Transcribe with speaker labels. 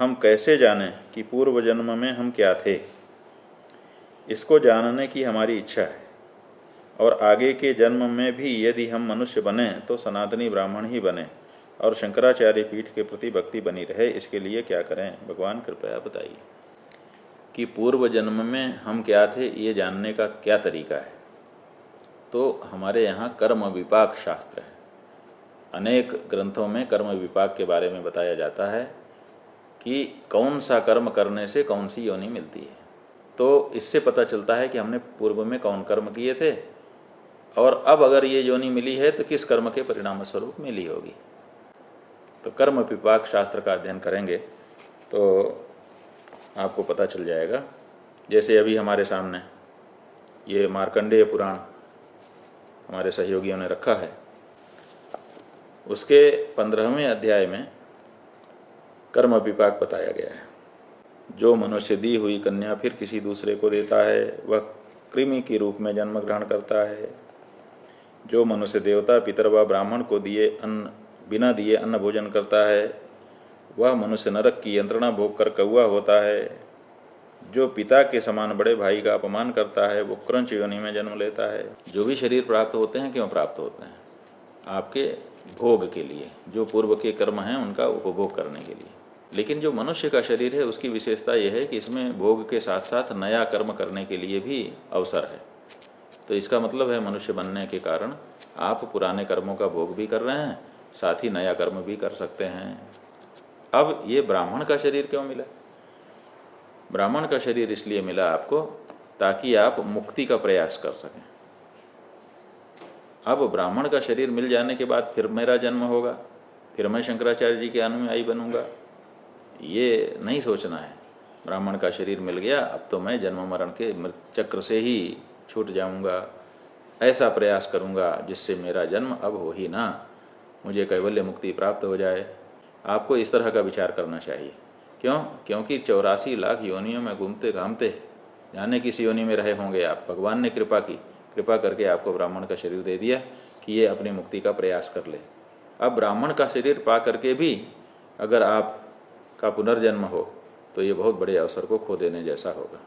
Speaker 1: हम कैसे जानें कि पूर्व जन्म में हम क्या थे। इसको जानने की हमारी इच्छा है, और आगे के जन्म में भी यदि हम मनुष्य बने तो सनातनी ब्राह्मण ही बने और शंकराचार्य पीठ के प्रति भक्ति बनी रहे। इसके लिए क्या करें, भगवान कृपया बताइए। कि पूर्व जन्म में हम क्या थे ये जानने का क्या तरीका है। तो हमारे यहाँ कर्म विपाक शास्त्र है। अनेक ग्रंथों में कर्म विपाक के बारे में बताया जाता है कि कौन सा कर्म करने से कौन सी योनि मिलती है। तो इससे पता चलता है कि हमने पूर्व में कौन कर्म किए थे, और अब अगर ये योनि मिली है तो किस कर्म के परिणाम स्वरूप मिली होगी। तो कर्म विपाक शास्त्र का अध्ययन करेंगे तो आपको पता चल जाएगा। जैसे अभी हमारे सामने ये मार्कंडेय पुराण हमारे सहयोगियों ने रखा है, उसके 15वें अध्याय में कर्म विपाक बताया गया है। जो मनुष्य दी हुई कन्या फिर किसी दूसरे को देता है वह कृमि के रूप में जन्म ग्रहण करता है। जो मनुष्य देवता पितर व ब्राह्मण को दिए अन्न बिना दिए अन्न भोजन करता है वह मनुष्य नरक की यंत्रणा भोग कर कौआ होता है। जो पिता के समान बड़े भाई का अपमान करता है वो क्रंच योनि में जन्म लेता है। जो भी शरीर प्राप्त होते हैं क्यों प्राप्त होते हैं, आपके भोग के लिए, जो पूर्व के कर्म हैं उनका उपभोग करने के लिए। लेकिन जो मनुष्य का शरीर है उसकी विशेषता यह है कि इसमें भोग के साथ साथ नया कर्म करने के लिए भी अवसर है। तो इसका मतलब है मनुष्य बनने के कारण आप पुराने कर्मों का भोग भी कर रहे हैं, साथ ही नया कर्म भी कर सकते हैं। अब ये ब्राह्मण का शरीर क्यों मिला? ब्राह्मण का शरीर इसलिए मिला आपको ताकि आप मुक्ति का प्रयास कर सकें। अब ब्राह्मण का शरीर मिल जाने के बाद फिर मेरा जन्म होगा, फिर मैं शंकराचार्य जी के अनुयायी बनूंगा, ये नहीं सोचना है। ब्राह्मण का शरीर मिल गया, अब तो मैं जन्म मरण के चक्र से ही छूट जाऊंगा। ऐसा प्रयास करूंगा जिससे मेरा जन्म अब हो ही ना, मुझे कैवल्य मुक्ति प्राप्त हो जाए। आपको इस तरह का विचार करना चाहिए। क्यों? क्योंकि 84 लाख योनियों में घूमते घामते जाने किस योनि में रहे होंगे आप। भगवान ने कृपा करके आपको ब्राह्मण का शरीर दे दिया कि ये अपनी मुक्ति का प्रयास कर ले। अब ब्राह्मण का शरीर पा करके भी अगर आप का पुनर्जन्म हो तो ये बहुत बड़े अवसर को खो देने जैसा होगा।